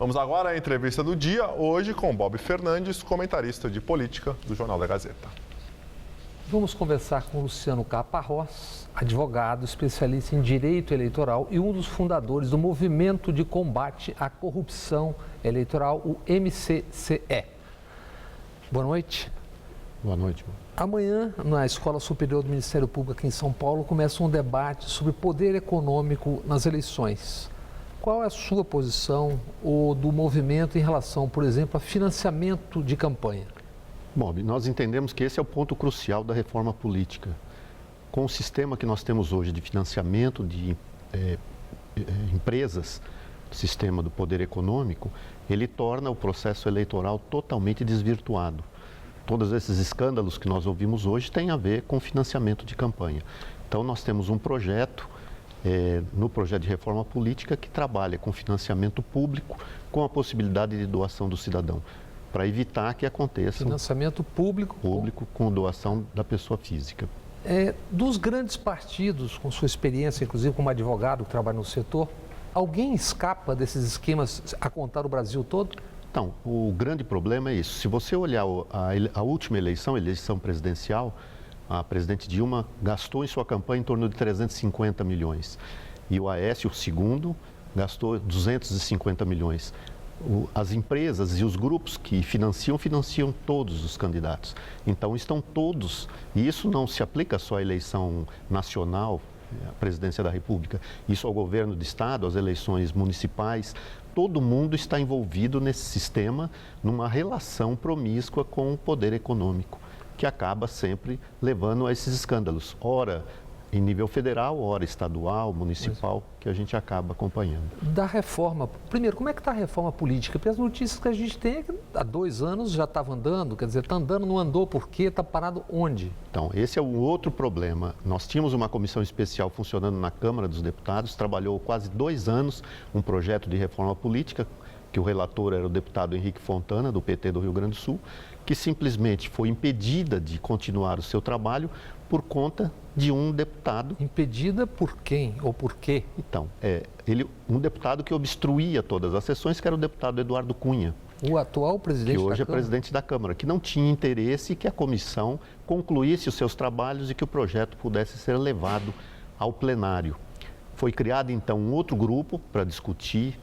Vamos agora à entrevista do dia, hoje com Bob Fernandes, comentarista de política do Jornal da Gazeta. Vamos conversar com Luciano Caparrós, advogado, especialista em direito eleitoral e um dos fundadores do Movimento de Combate à Corrupção Eleitoral, o MCCE. Boa noite. Boa noite. Amanhã, na Escola Superior do Ministério Público aqui em São Paulo, começa um debate sobre poder econômico nas eleições. Qual é a sua posição ou do movimento em relação, por exemplo, a financiamento de campanha? Bob, nós entendemos que esse é o ponto crucial da reforma política. Com o sistema que nós temos hoje de financiamento de empresas, o sistema do poder econômico, ele torna o processo eleitoral totalmente desvirtuado. Todos esses escândalos que nós ouvimos hoje têm a ver com financiamento de campanha. Então, nós temos um projeto, no projeto de reforma política, que trabalha com financiamento público, com a possibilidade de doação do cidadão, para evitar que aconteça financiamento público com doação da pessoa física. Dos grandes partidos, com sua experiência, inclusive como advogado que trabalha no setor, alguém escapa desses esquemas a contar o Brasil todo? Então, o grande problema é isso. Se você olhar a última eleição, a eleição presidencial, a presidente Dilma gastou em sua campanha em torno de 350 milhões. E o Aécio, o segundo, gastou 250 milhões. As empresas e os grupos que financiam todos os candidatos. Então, estão todos, e isso não se aplica só à eleição nacional, à presidência da República, isso ao governo do Estado, às eleições municipais. Todo mundo está envolvido nesse sistema, numa relação promíscua com o poder econômico, que acaba sempre levando a esses escândalos, ora em nível federal, ora estadual, municipal, que a gente acaba acompanhando. Da reforma, primeiro, como é que está a reforma política? Porque as notícias que a gente tem é que há 2 anos já estava andando, quer dizer, está andando, não andou, por quê? Está parado onde? Então, esse é um outro problema. Nós tínhamos uma comissão especial funcionando na Câmara dos Deputados, trabalhou quase 2 anos um projeto de reforma política, que o relator era o deputado Henrique Fontana, do PT do Rio Grande do Sul, que simplesmente foi impedida de continuar o seu trabalho por conta de um deputado. Impedida por quem ou por quê? Então, um deputado que obstruía todas as sessões, que era o deputado Eduardo Cunha. O atual presidente da Câmara. Que hoje é presidente da Câmara, que não tinha interesse que a comissão concluísse os seus trabalhos e que o projeto pudesse ser levado ao plenário. Foi criado, então, um outro grupo para discutir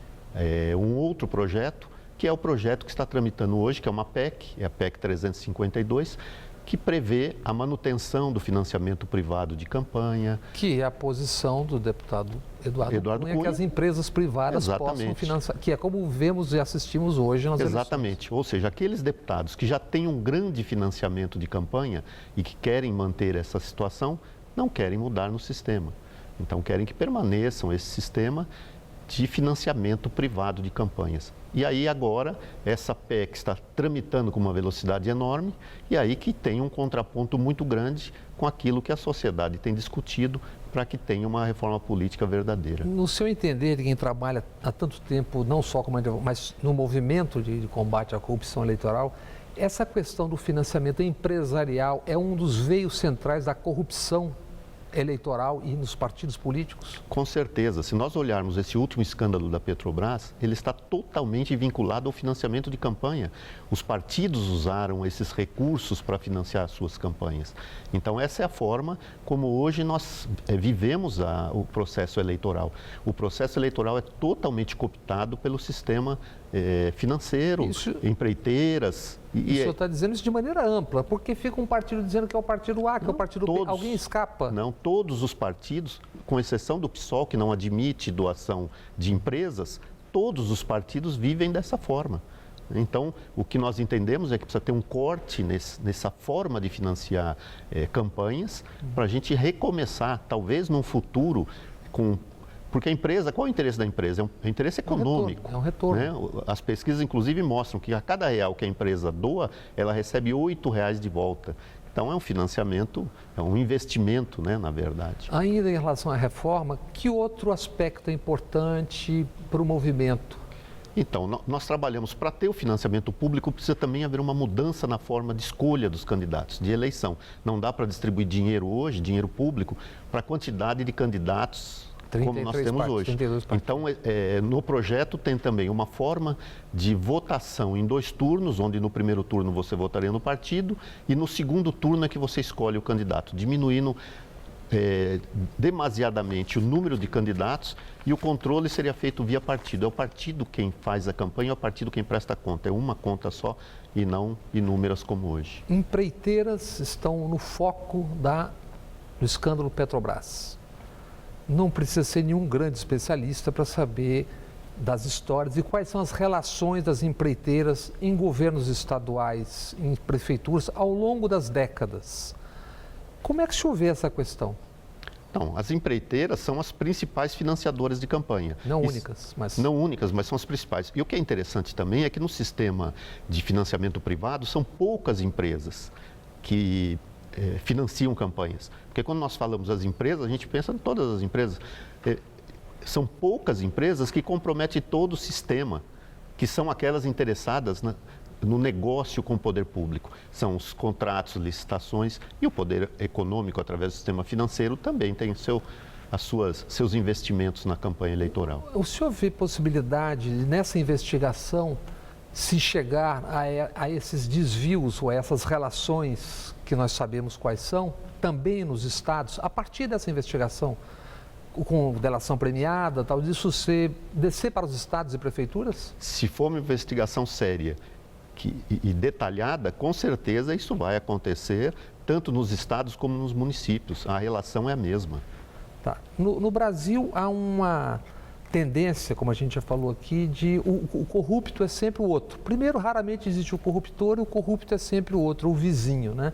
um outro projeto, que é o projeto que está tramitando hoje, que é uma PEC, é a PEC 352, que prevê a manutenção do financiamento privado de campanha. Que é a posição do deputado Eduardo Cunha, que as empresas privadas possam financiar, que é como vemos e assistimos hoje nas eleições. Exatamente, ou seja, aqueles deputados que já têm um grande financiamento de campanha e que querem manter essa situação, não querem mudar no sistema. Então, querem que permaneçam esse sistema de financiamento privado de campanhas. E aí agora essa PEC está tramitando com uma velocidade enorme e aí que tem um contraponto muito grande com aquilo que a sociedade tem discutido para que tenha uma reforma política verdadeira. No seu entender, de quem trabalha há tanto tempo, não só como advogado, mas no movimento de combate à corrupção eleitoral, essa questão do financiamento empresarial é um dos veios centrais da corrupção eleitoral e nos partidos políticos? Com certeza. Se nós olharmos esse último escândalo da Petrobras, ele está totalmente vinculado ao financiamento de campanha. Os partidos usaram esses recursos para financiar as suas campanhas. Então, essa é a forma como hoje nós vivemos o processo eleitoral. O processo eleitoral é totalmente cooptado pelo sistema financeiro, empreiteiras. O senhor está dizendo isso de maneira ampla, porque fica um partido dizendo que é o partido A, que é o partido B. Alguém escapa? Não, todos os partidos, com exceção do PSOL, que não admite doação de empresas, todos os partidos vivem dessa forma. Então, o que nós entendemos é que precisa ter um corte nessa forma de financiar campanhas, para a gente recomeçar, talvez num futuro, porque a empresa, qual é o interesse da empresa? É um interesse econômico. É um retorno. Né? As pesquisas, inclusive, mostram que a cada real que a empresa doa, ela recebe R$8 de volta. Então, é um financiamento, é um investimento, né, na verdade. Ainda em relação à reforma, que outro aspecto é importante para o movimento? Então, nós trabalhamos para ter o financiamento público, precisa também haver uma mudança na forma de escolha dos candidatos, de eleição. Não dá para distribuir dinheiro hoje, dinheiro público, para a quantidade de candidatos como nós temos hoje. 32 partidos. Então, no projeto tem também uma forma de votação em 2 turnos, onde no primeiro turno você votaria no partido e no segundo turno é que você escolhe o candidato, diminuindo demasiadamente o número de candidatos e o controle seria feito via partido. É o partido quem faz a campanha, é o partido quem presta conta. É uma conta só e não inúmeras como hoje. Empreiteiras estão no foco do escândalo Petrobras. Não precisa ser nenhum grande especialista para saber das histórias e quais são as relações das empreiteiras em governos estaduais, em prefeituras, ao longo das décadas. Como é que se vê essa questão? Não, as empreiteiras são as principais financiadoras de campanha. Não únicas, mas... Não únicas, mas são as principais. E o que é interessante também é que no sistema de financiamento privado são poucas empresas que financiam campanhas. Porque quando nós falamos das empresas, a gente pensa em todas as empresas. São poucas empresas que comprometem todo o sistema, que são aquelas interessadas no negócio com o poder público. São os contratos, licitações e o poder econômico, através do sistema financeiro, também tem seus investimentos na campanha eleitoral. O senhor vê possibilidade nessa investigação se chegar a esses desvios ou a essas relações que nós sabemos quais são, também nos estados, a partir dessa investigação, com delação premiada, tal, disso descer para os estados e prefeituras? Se for uma investigação séria e detalhada, com certeza isso vai acontecer tanto nos estados como nos municípios. A relação é a mesma. Tá. No Brasil há uma tendência, como a gente já falou aqui, de o corrupto é sempre o outro. Primeiro, raramente existe o corruptor e o corrupto é sempre o outro, o vizinho, né?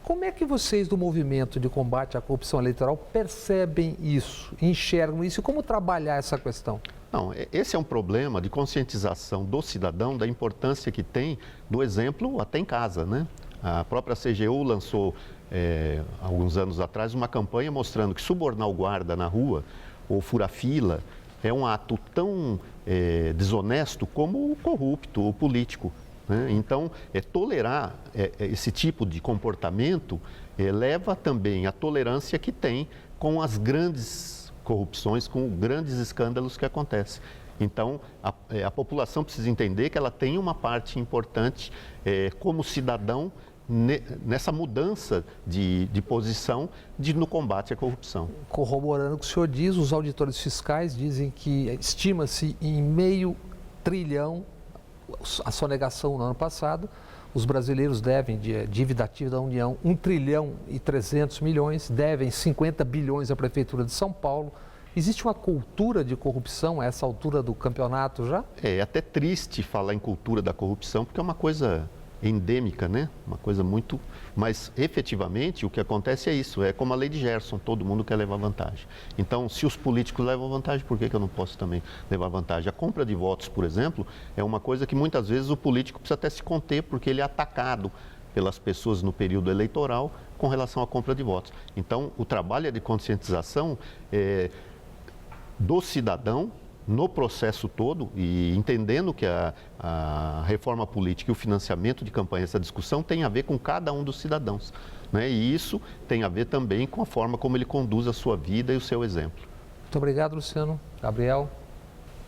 Como é que vocês do movimento de combate à corrupção eleitoral percebem isso, enxergam isso e como trabalhar essa questão? Não, esse é um problema de conscientização do cidadão da importância que tem do exemplo até em casa, né? A própria CGU lançou, alguns anos atrás, uma campanha mostrando que subornar o guarda na rua ou furar fila é um ato tão desonesto como o corrupto, o político. Né? Então, tolerar esse tipo de comportamento leva também à tolerância que tem com as grandes corrupções, com grandes escândalos que acontecem. Então, a população precisa entender que ela tem uma parte importante como cidadão nessa mudança de posição no combate à corrupção. Corroborando o que o senhor diz, os auditores fiscais dizem que estima-se em R$500 bilhão a sonegação no ano passado. Os brasileiros devem, de dívida ativa da União, 1,3 trilhão, devem 50 bilhões à Prefeitura de São Paulo. Existe uma cultura de corrupção a essa altura do campeonato já? É até triste falar em cultura da corrupção, porque é uma coisa endêmica, né? Uma coisa muito... Mas, efetivamente, o que acontece é isso, é como a lei de Gerson, todo mundo quer levar vantagem. Então, se os políticos levam vantagem, por que eu não posso também levar vantagem? A compra de votos, por exemplo, é uma coisa que muitas vezes o político precisa até se conter, porque ele é atacado pelas pessoas no período eleitoral com relação à compra de votos. Então, o trabalho é de conscientização do cidadão, no processo todo, e entendendo que a reforma política e o financiamento de campanha, essa discussão tem a ver com cada um dos cidadãos, né? E isso tem a ver também com a forma como ele conduz a sua vida e o seu exemplo. Muito obrigado, Luciano. Gabriel.